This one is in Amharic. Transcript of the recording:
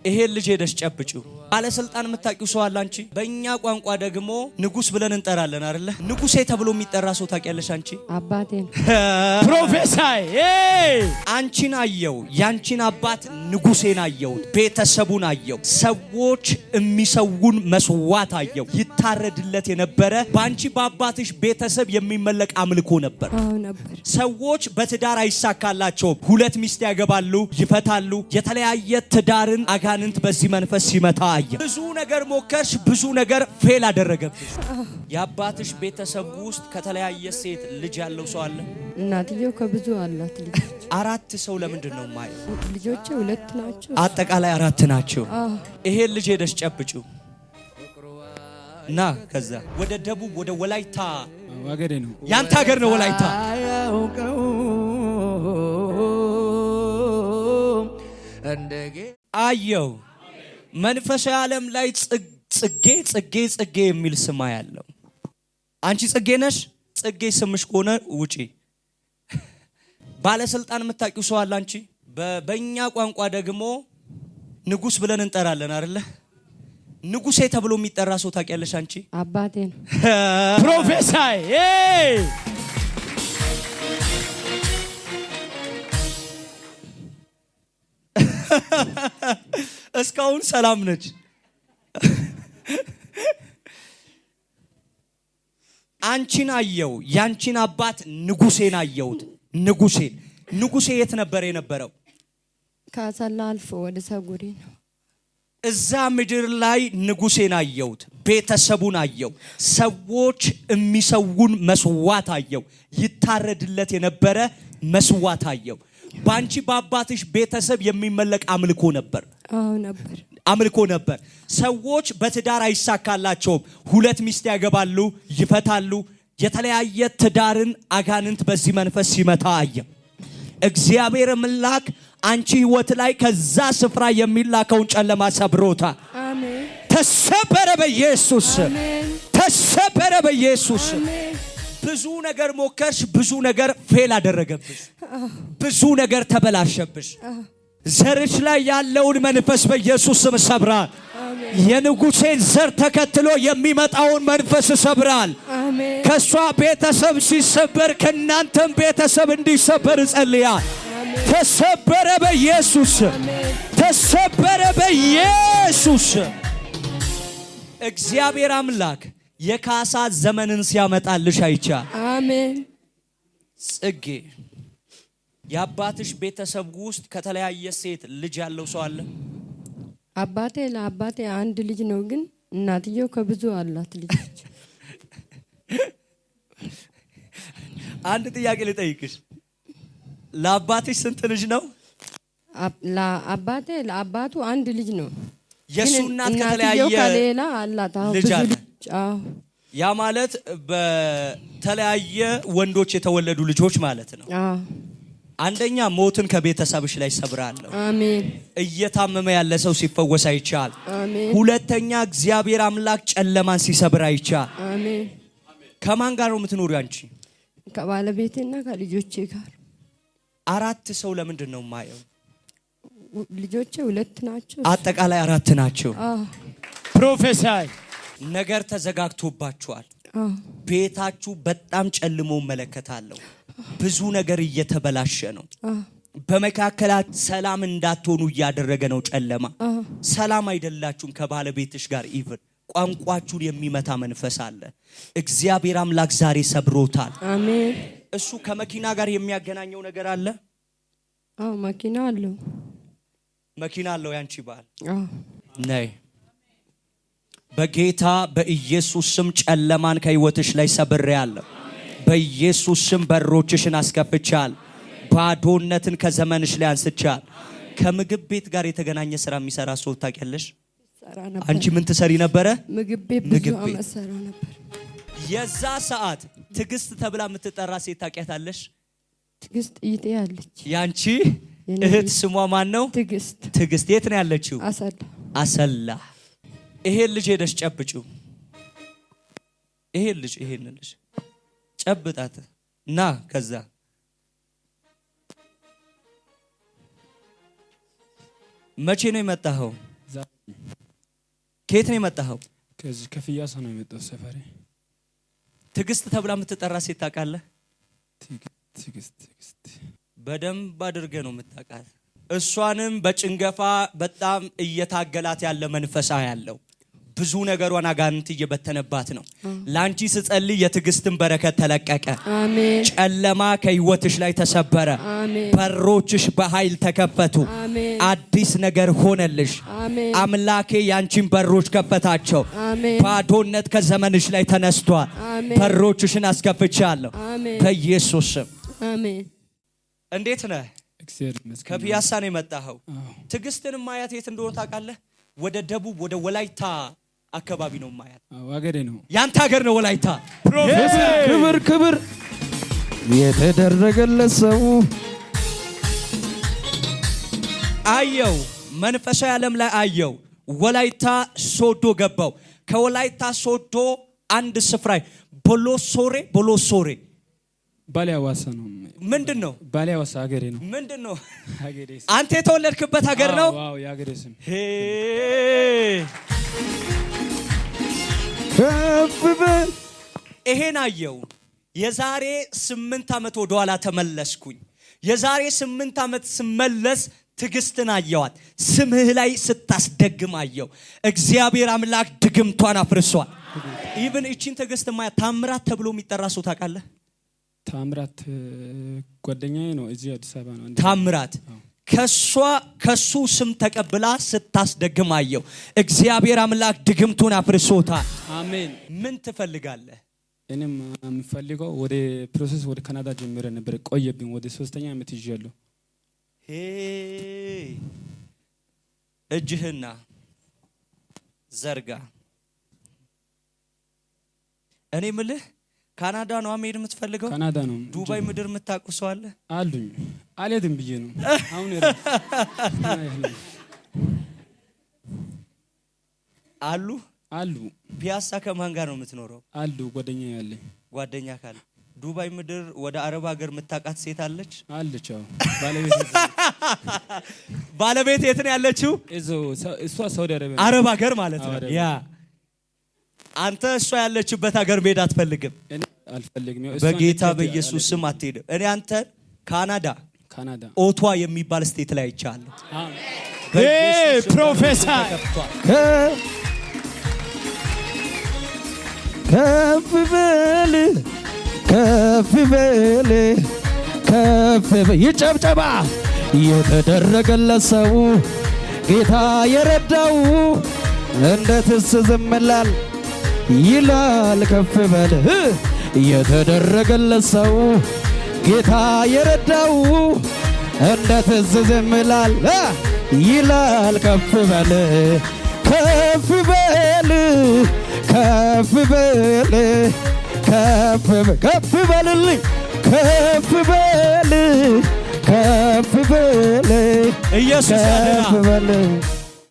ይሄ ልጅ ሄደሽ ጨብጪው። ባለስልጣን የምታውቂው ሰው አለ አንቺ? በእኛ ቋንቋ ደግሞ ንጉስ ብለን እንጠራለን አይደለ? ንጉሴ ተብሎ የሚጠራ ሰው ታውቂያለሽ አንቺ? አባቴን ፕሮፌሰር አንቺን አየው። ያንቺን አባት ንጉሴን አየው። ቤተሰቡን አየው። ሰዎች የሚሰውን መስዋዕት አየው። ይታረድለት የነበረ በአንቺ በአባትሽ ቤተሰብ የሚመለክ አምልኮ ነበር። ሰዎች በትዳር አይሳካላቸውም። ሁለት ሚስት ያገባሉ፣ ይፈታሉ። የተለያየ ትዳርን አጋንንት በዚህ መንፈስ ሲመታ አየ። ብዙ ነገር ሞከርሽ፣ ብዙ ነገር ፌል አደረገብሽ። የአባትሽ ቤተሰብ ውስጥ ከተለያየ ሴት ልጅ ያለው ሰው አለ? እናትየው ከብዙ አላት ልጅ። አራት ሰው ለምንድን ነው ማየው? ልጆቼ ሁለት ናቸው። አጠቃላይ አራት ናቸው። ይሄ ልጅ ሄደሽ ጨብጪው እና ከዛ ወደ ደቡብ ወደ ወላይታ ወገዴ ነው። ያንተ ሀገር ነው ወላይታ። አየው መንፈሳዊ ዓለም ላይ ጽጌ የሚል ስማ ያለው አንቺ ጽጌ ነሽ። ጽጌ ስምሽ ከሆነ ውጪ። ባለስልጣን የምታውቂው ሰው አለ አንቺ? በእኛ ቋንቋ ደግሞ ንጉስ ብለን እንጠራለን አይደለ? ንጉሴ ተብሎ የሚጠራ ሰው ታውቂያለሽ አንቺ? አባቴን ፕሮፌሰር እስካሁን ሰላም ነች። አንቺን አየው። ያንቺን አባት ንጉሴን አየውት። ንጉሴ የት ነበር የነበረው? ካሰላ አልፎ ወደ ሰጉሪ ነው። እዛ ምድር ላይ ንጉሴን አየውት። ቤተሰቡን አየው። ሰዎች የሚሰውን መስዋዕት አየው። ይታረድለት የነበረ መስዋዕት አየው። ባንቺ በአባትሽ ቤተሰብ የሚመለክ አምልኮ ነበር። አምልኮ ነበር። ሰዎች በትዳር አይሳካላቸውም። ሁለት ሚስት ያገባሉ፣ ይፈታሉ። የተለያየ ትዳርን አጋንንት በዚህ መንፈስ ሲመታ አየ። እግዚአብሔር አምላክ አንቺ ህይወት ላይ ከዛ ስፍራ የሚላከውን ጨለማ ሰብሮታ። አሜን። ተሰበረ በኢየሱስ። ተሰበረ በኢየሱስ። ብዙ ነገር ሞከርሽ፣ ብዙ ነገር ፌል አደረገብሽ። ብዙ ነገር ተበላሸብሽ። ዘርሽ ላይ ያለውን መንፈስ በኢየሱስ ስም ሰብራል። የንጉሴን ዘር ተከትሎ የሚመጣውን መንፈስ ሰብራል። ከሷ ቤተሰብ ሲሰበር ከናንተም ቤተሰብ እንዲሰበር ጸልያል። ተሰበረ በኢየሱስ። ተሰበረ በኢየሱስ። እግዚአብሔር አምላክ የካሳ ዘመንን ሲያመጣልሽ አይቻል። አሜን። ጽጌ የአባትሽ ቤተሰብ ውስጥ ከተለያየ ሴት ልጅ ያለው ሰው አለ? ለአባቴ አንድ ልጅ ነው፣ ግን እናትየው ከብዙ አላት ልጆች። አንድ ጥያቄ ልጠይቅሽ። ለአባትሽ ስንት ልጅ ነው? ለአባቱ አንድ ልጅ ነው። የሱ እናት ከተለያየ ከሌላ አላት ልጅ አለ። ያ ማለት በተለያየ ወንዶች የተወለዱ ልጆች ማለት ነው። አንደኛ ሞትን ከቤተሰብሽ ላይ ሰብራለሁ። አሜን። እየታመመ ያለ ሰው ሲፈወስ አይቻል። አሜን። ሁለተኛ እግዚአብሔር አምላክ ጨለማን ሲሰብር አይቻል። አሜን። ከማን ጋር ነው የምትኖሪው አንቺ? ከባለቤቴና ከልጆቼ ጋር። አራት ሰው ለምንድን ነው የማየው? ልጆቼ ሁለት ናቸው። አጠቃላይ አራት ናቸው። ፕሮፌሰር ነገር ተዘጋግቶባችኋል። ቤታችሁ በጣም ጨልሞ መለከታለሁ። ብዙ ነገር እየተበላሸ ነው። በመካከላት ሰላም እንዳትሆኑ እያደረገ ነው ጨለማ። ሰላም አይደላችሁም ከባለቤትሽ ጋር። ኢቭን ቋንቋችሁን የሚመታ መንፈስ አለ። እግዚአብሔር አምላክ ዛሬ ሰብሮታል። አሜን። እሱ ከመኪና ጋር የሚያገናኘው ነገር አለ? መኪና አለው። መኪና አለው ያንቺ ባል? ነይ በጌታ በኢየሱስ ስም ጨለማን ከህይወትሽ ላይ ሰብሬያለሁ። በኢየሱስ ስም በሮችሽን አስከፍቻል። ባዶነትን ከዘመንሽ ላይ አንስቻል። ከምግብ ቤት ጋር የተገናኘ ስራ የሚሰራ ሰው ታውቂያለሽ? አንቺ ምን ትሰሪ ነበረ? ምግብ ቤት ብዙ አመት ሰራ ነበር። የዛ ሰዓት ትግስት ተብላ የምትጠራ ሴት ታውቂያታለሽ? ትግስት እህቴ አለች። ያንቺ እህት ስሟ ማን ነው? ትግስት። የት ነው ያለችው? አሰላ። ይሄን ልጅ ሄደሽ ጨብጪው። ይሄን ልጅ ጨብጣት እና ከዛ መቼ ነው የመጣኸው? ከየት ነው የመጣኸው? ከዚህ ከፍያሳ ነው የመጣው ሰፈሬ። ትግስት ተብላ የምትጠራ ሴት ታውቃለህ? ትግስት በደንብ አድርገህ ነው የምታውቃት። እሷንም በጭንገፋ በጣም እየታገላት ያለ መንፈሳ ያለው ብዙ ነገሯን አጋንንት እየበተነባት ነው። ላንቺ ስጸልይ የትግስትን በረከት ተለቀቀ። አሜን። ጨለማ ከህይወትሽ ላይ ተሰበረ። አሜን። በሮችሽ በኃይል ተከፈቱ። አሜን። አዲስ ነገር ሆነልሽ። አሜን። አምላኬ ያንቺን በሮች ከፈታቸው። አሜን። ባዶነት ከዘመንሽ ላይ ተነስቷል። አሜን። በሮችሽን አስከፍቻለሁ አሜን። በኢየሱስ ስም። አሜን። እንዴት ነህ? እግዚአብሔር ይመስገን። ከፒያሳ ነው የመጣኸው? ትግስትን ማያት የት እንደሆነ ታውቃለህ? ወደ ደቡብ ወደ ወላይታ አካባቢ ነው ማያት። አገሬ ነው። ያንተ ሀገር ነው ወላይታ። ክብር ክብር የተደረገለት ሰው አየው። መንፈሳዊ ዓለም ላይ አየው። ወላይታ ሶዶ ገባው። ከወላይታ ሶዶ አንድ ስፍራ ቦሎሶሬ ባሌ ሐዋሳ ነው። ምንድን ነው? ባሌ ሐዋሳ ሀገሬ ነው። ምንድን ነው? ሀገሬ አንተ የተወለድክበት ሀገር ነው? አዎ የሀገሬ ስም። ከፍ በል። ይሄን አየው። የዛሬ 8 ዓመት ወደ ኋላ ተመለስኩኝ። የዛሬ 8 ዓመት ስመለስ ትግስትን አየዋት። ስምህ ላይ ስታስደግም አየው። እግዚአብሔር አምላክ ድግምቷን አፍርሷል። ኢቭን እቺን ትግስት ማያ ታምራት ተብሎ የሚጠራ ሰው ታውቃለህ? ታምራት ጓደኛዬ ነው። እዚህ አዲስ አበባ ነው። ታምራት ከሱ ስም ተቀብላ ስታስደግም አየው። እግዚአብሔር አምላክ ድግምቱን አፍርሶታል። አሜን። ምን ትፈልጋለህ? እኔም የምፈልገው ወደ ፕሮሰስ ወደ ካናዳ ጀምረ ነበር። ቆየብኝ። ወደ 3ኛ ዓመት ይዣለሁ። እጅህና ዘርጋ። እኔ ምልህ ካናዳ ነው መሄድ የምትፈልገው? ካናዳ ነው። ዱባይ ምድር የምታውቁ ሰው አለ? አሉኝ። አልሄድም ብዬ ነው አሁን አሉ። ፒያሳ ከማን ጋር ነው የምትኖረው? አሉ ጓደኛ ያለኝ። ጓደኛ ካለ ዱባይ ምድር ወደ አረብ ሀገር የምታውቃት ሴት አለች? አለች። አዎ። ባለቤት የት ነው ያለችው? እሷ ሳውዲ አረቢያ አረብ ሀገር ማለት ነው። ያ አንተ እሷ ያለችበት ሀገር መሄድ አትፈልግም? አልፈልግም። በጌታ በኢየሱስ ስም አትሄድም። እኔ አንተ ካናዳ ኦቷ የሚባል ስቴት ላይ አይቻለሁ። ፕሮፌሰር ከፍ በል ከፍ በል ከፍ በል። ይጨብጨባ። የተደረገለት ሰው ጌታ የረዳው እንዴትስ ዝም ይላል ይላል። ከፍ በል። የተደረገለት ሰው ጌታ የረዳው እንዴትስ ዝም ይላል ይላል። ከፍ በል ከፍ በል ከፍ በል ከፍ በልልኝ ከፍ በል ከፍ በል ኢየሱስ ያድናል።